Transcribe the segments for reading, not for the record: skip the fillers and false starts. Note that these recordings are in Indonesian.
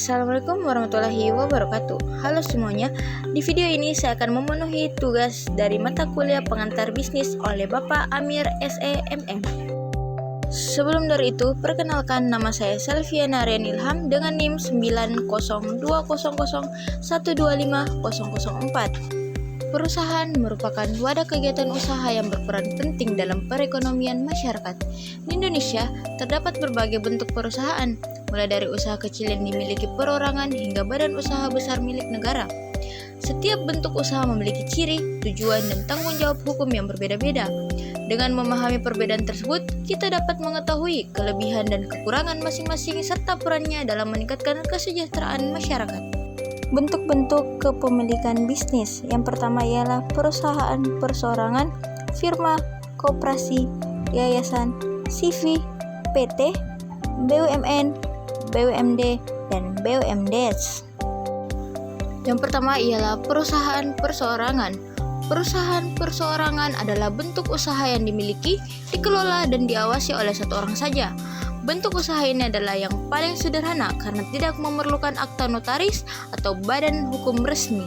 Assalamualaikum warahmatullahi wabarakatuh. Halo semuanya, di video ini saya akan memenuhi tugas dari mata kuliah pengantar bisnis oleh Bapak Amir SEMM. Sebelum dari itu, perkenalkan nama saya Selviana Rian Ilham dengan NIM 90200125004. Perusahaan merupakan wadah kegiatan usaha yang berperan penting dalam perekonomian masyarakat. Di Indonesia, terdapat berbagai bentuk perusahaan, mulai dari usaha kecil yang dimiliki perorangan hingga badan usaha besar milik negara. Setiap bentuk usaha memiliki ciri, tujuan, dan tanggung jawab hukum yang berbeda-beda. Dengan memahami perbedaan tersebut, kita dapat mengetahui kelebihan dan kekurangan masing-masing serta perannya dalam meningkatkan kesejahteraan masyarakat. Bentuk-bentuk kepemilikan bisnis. Yang pertama ialah perusahaan perseorangan, firma, koperasi, yayasan, CV, PT, BUMN, BUMD, dan BUMDes. Yang pertama ialah perusahaan perseorangan. Perusahaan perseorangan adalah bentuk usaha yang dimiliki, dikelola, dan diawasi oleh satu orang saja. Bentuk usaha ini adalah yang paling sederhana karena tidak memerlukan akta notaris atau badan hukum resmi.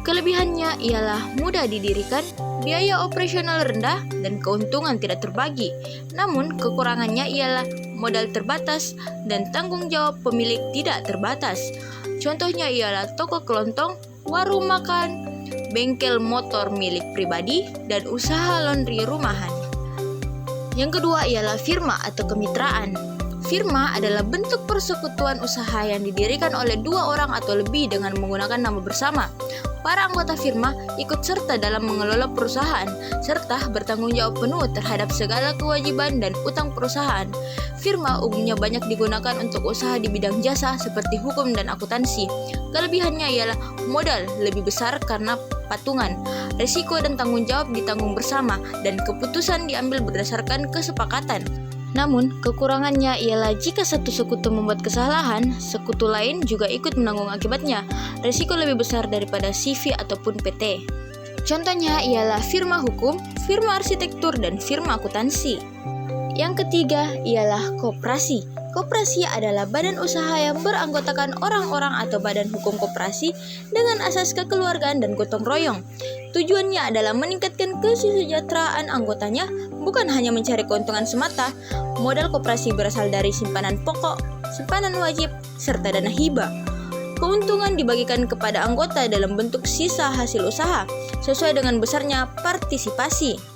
Kelebihannya ialah mudah didirikan, biaya operasional rendah, dan keuntungan tidak terbagi. Namun, kekurangannya ialah modal terbatas dan tanggung jawab pemilik tidak terbatas. Contohnya ialah toko kelontong, warung makan, bengkel motor milik pribadi, dan usaha laundry rumahan. Yang kedua ialah firma atau kemitraan. Firma adalah bentuk persekutuan usaha yang didirikan oleh dua orang atau lebih dengan menggunakan nama bersama. Para anggota firma ikut serta dalam mengelola perusahaan, serta bertanggung jawab penuh terhadap segala kewajiban dan utang perusahaan. Firma umumnya banyak digunakan untuk usaha di bidang jasa seperti hukum dan akuntansi. Kelebihannya ialah modal lebih besar karena patungan, risiko dan tanggung jawab ditanggung bersama, dan keputusan diambil berdasarkan kesepakatan. Namun, kekurangannya ialah jika satu sekutu membuat kesalahan, sekutu lain juga ikut menanggung akibatnya. Risiko lebih besar daripada CV ataupun PT. Contohnya ialah firma hukum, firma arsitektur, dan firma akuntansi. Yang ketiga ialah koperasi. Koperasi adalah badan usaha yang beranggotakan orang-orang atau badan hukum koperasi dengan asas kekeluargaan dan gotong royong. Tujuannya adalah meningkatkan kesejahteraan anggotanya, bukan hanya mencari keuntungan semata. Modal koperasi berasal dari simpanan pokok, simpanan wajib, serta dana hibah. Keuntungan dibagikan kepada anggota dalam bentuk sisa hasil usaha, sesuai dengan besarnya partisipasi.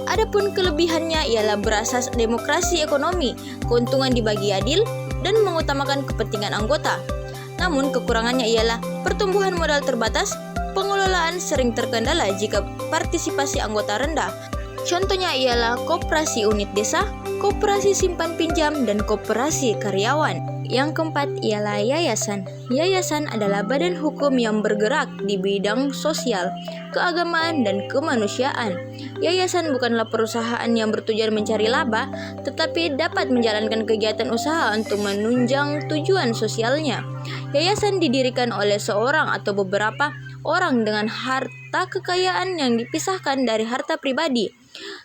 Adapun kelebihannya ialah berasas demokrasi ekonomi, keuntungan dibagi adil, dan mengutamakan kepentingan anggota. Namun kekurangannya ialah pertumbuhan modal terbatas, pengelolaan sering terkendala jika partisipasi anggota rendah. Contohnya ialah koperasi unit desa, koperasi simpan pinjam, dan koperasi karyawan. Yang keempat ialah yayasan. Yayasan adalah badan hukum yang bergerak di bidang sosial, keagamaan, dan kemanusiaan. Yayasan bukanlah perusahaan yang bertujuan mencari laba, tetapi dapat menjalankan kegiatan usaha untuk menunjang tujuan sosialnya. Yayasan didirikan oleh seorang atau beberapa orang dengan harta kekayaan yang dipisahkan dari harta pribadi.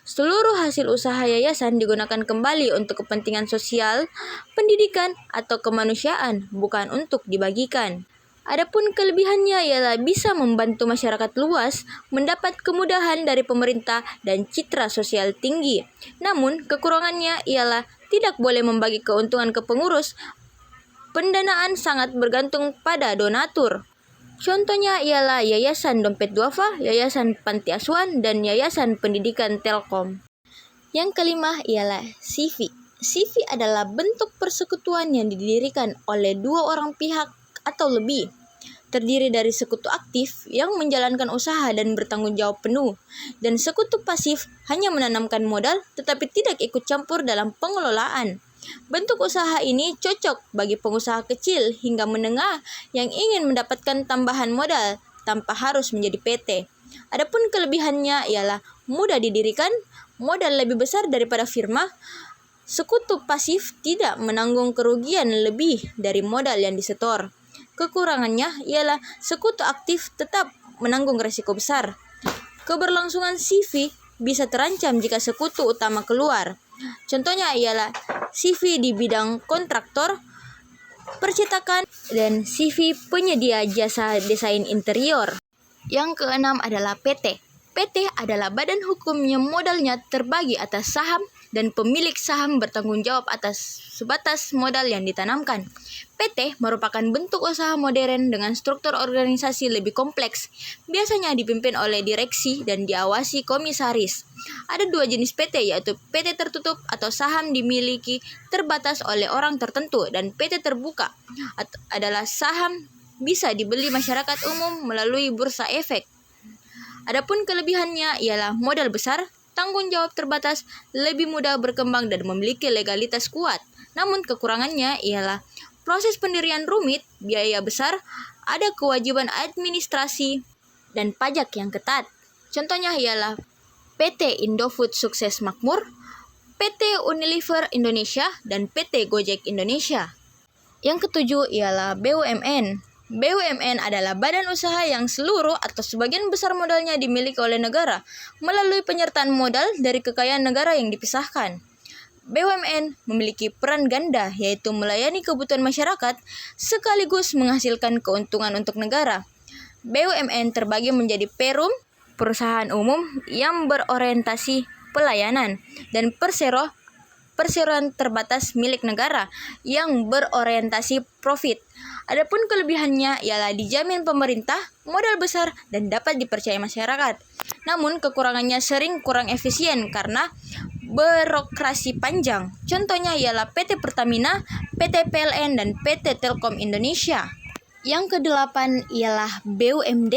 Seluruh hasil usaha yayasan digunakan kembali untuk kepentingan sosial, pendidikan, atau kemanusiaan, bukan untuk dibagikan. Adapun kelebihannya ialah bisa membantu masyarakat luas mendapat kemudahan dari pemerintah dan citra sosial tinggi. Namun, kekurangannya ialah tidak boleh membagi keuntungan ke pengurus. Pendanaan sangat bergantung pada donatur. Contohnya ialah Yayasan Dompet Duafa, Yayasan Panti Asuhan, dan Yayasan Pendidikan Telkom. Yang kelima ialah CV. CV adalah bentuk persekutuan yang didirikan oleh dua orang pihak atau lebih. Terdiri dari sekutu aktif yang menjalankan usaha dan bertanggung jawab penuh, dan sekutu pasif hanya menanamkan modal tetapi tidak ikut campur dalam pengelolaan. Bentuk usaha ini cocok bagi pengusaha kecil hingga menengah yang ingin mendapatkan tambahan modal tanpa harus menjadi PT. Adapun kelebihannya ialah mudah didirikan, modal lebih besar daripada firma, sekutu pasif tidak menanggung kerugian lebih dari modal yang disetor. Kekurangannya ialah sekutu aktif tetap menanggung risiko besar. Keberlangsungan CV bisa terancam jika sekutu utama keluar. Contohnya ialah CV di bidang kontraktor, percetakan, dan CV penyedia jasa desain interior. Yang keenam adalah PT. PT adalah badan hukumnya modalnya terbagi atas saham dan pemilik saham bertanggung jawab atas sebatas modal yang ditanamkan. PT merupakan bentuk usaha modern dengan struktur organisasi lebih kompleks, biasanya dipimpin oleh direksi dan diawasi komisaris. Ada dua jenis PT, yaitu PT tertutup atau saham dimiliki terbatas oleh orang tertentu, dan PT terbuka adalah saham bisa dibeli masyarakat umum melalui bursa efek. Adapun kelebihannya ialah modal besar, tanggung jawab terbatas, lebih mudah berkembang dan memiliki legalitas kuat. Namun kekurangannya ialah proses pendirian rumit, biaya besar, ada kewajiban administrasi dan pajak yang ketat. Contohnya ialah PT Indofood Sukses Makmur, PT Unilever Indonesia, dan PT Gojek Indonesia. Yang ketujuh ialah BUMN. BUMN adalah badan usaha yang seluruh atau sebagian besar modalnya dimiliki oleh negara melalui penyertaan modal dari kekayaan negara yang dipisahkan. BUMN memiliki peran ganda, yaitu melayani kebutuhan masyarakat sekaligus menghasilkan keuntungan untuk negara. BUMN terbagi menjadi Perum, perusahaan umum yang berorientasi pelayanan, dan perseroan terbatas milik negara yang berorientasi profit. Adapun kelebihannya ialah dijamin pemerintah, modal besar, dan dapat dipercaya masyarakat. Namun kekurangannya sering kurang efisien karena birokrasi panjang. Contohnya ialah PT Pertamina, PT PLN, dan PT Telkom Indonesia. Yang kedelapan ialah BUMD.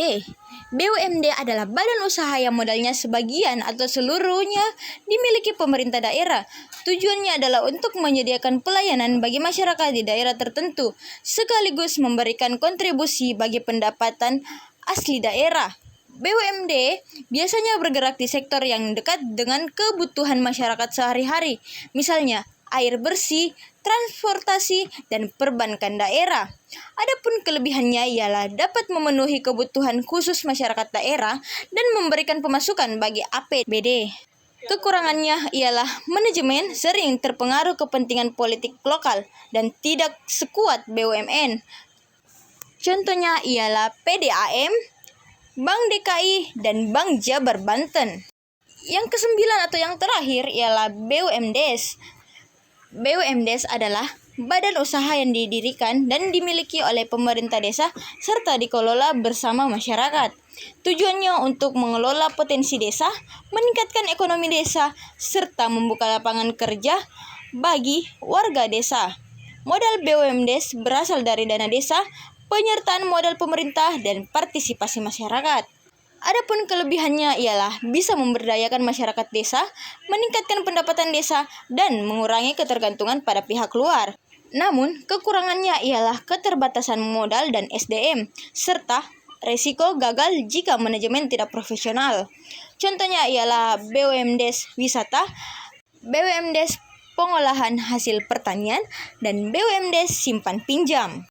BUMD adalah badan usaha yang modalnya sebagian atau seluruhnya dimiliki pemerintah daerah. Tujuannya adalah untuk menyediakan pelayanan bagi masyarakat di daerah tertentu, sekaligus memberikan kontribusi bagi pendapatan asli daerah. BUMD biasanya bergerak di sektor yang dekat dengan kebutuhan masyarakat sehari-hari, misalnya air bersih, transportasi, dan perbankan daerah. Adapun kelebihannya ialah dapat memenuhi kebutuhan khusus masyarakat daerah dan memberikan pemasukan bagi APBD. Kekurangannya ialah manajemen sering terpengaruh kepentingan politik lokal dan tidak sekuat BUMN. Contohnya ialah PDAM, Bank DKI, dan Bank Jabar Banten. Yang kesembilan atau yang terakhir ialah BUMDes. BUMDes adalah badan usaha yang didirikan dan dimiliki oleh pemerintah desa serta dikelola bersama masyarakat. Tujuannya untuk mengelola potensi desa, meningkatkan ekonomi desa, serta membuka lapangan kerja bagi warga desa. Modal BUMDes berasal dari dana desa, penyertaan modal pemerintah, dan partisipasi masyarakat. Adapun kelebihannya ialah bisa memberdayakan masyarakat desa, meningkatkan pendapatan desa, dan mengurangi ketergantungan pada pihak luar. Namun, kekurangannya ialah keterbatasan modal dan SDM, serta resiko gagal jika manajemen tidak profesional. Contohnya ialah BUMDes Wisata, BUMDes Pengolahan Hasil Pertanian, dan BUMDes Simpan Pinjam.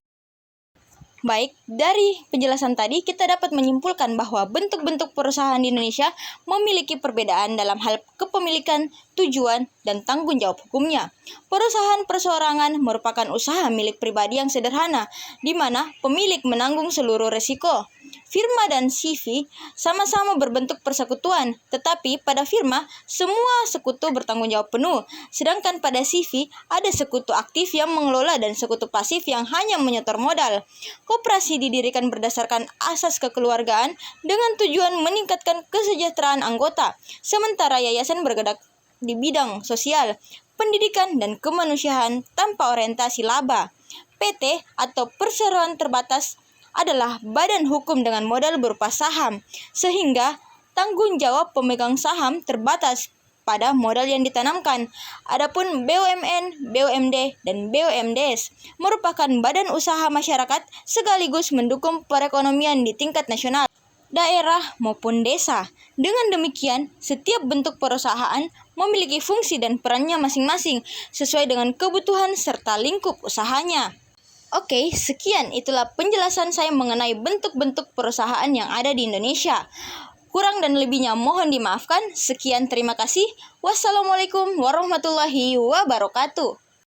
Baik, dari penjelasan tadi kita dapat menyimpulkan bahwa bentuk-bentuk perusahaan di Indonesia memiliki perbedaan dalam hal kepemilikan, tujuan, dan tanggung jawab hukumnya. Perusahaan perseorangan merupakan usaha milik pribadi yang sederhana, di mana pemilik menanggung seluruh resiko. Firma dan CV sama-sama berbentuk persekutuan, tetapi pada firma semua sekutu bertanggung jawab penuh, sedangkan pada CV ada sekutu aktif yang mengelola dan sekutu pasif yang hanya menyetor modal. Koperasi didirikan berdasarkan asas kekeluargaan dengan tujuan meningkatkan kesejahteraan anggota, sementara yayasan bergerak di bidang sosial, pendidikan, dan kemanusiaan tanpa orientasi laba. PT atau perseroan terbatas adalah badan hukum dengan modal berupa saham, sehingga tanggung jawab pemegang saham terbatas pada modal yang ditanamkan. Adapun BUMN, BUMD, dan BUMDes merupakan badan usaha masyarakat sekaligus mendukung perekonomian di tingkat nasional, daerah, maupun desa. Dengan demikian, setiap bentuk perusahaan memiliki fungsi dan perannya masing-masing sesuai dengan kebutuhan serta lingkup usahanya. Oke, sekian itulah penjelasan saya mengenai bentuk-bentuk perusahaan yang ada di Indonesia. Kurang dan lebihnya mohon dimaafkan. Sekian, terima kasih. Wassalamualaikum warahmatullahi wabarakatuh.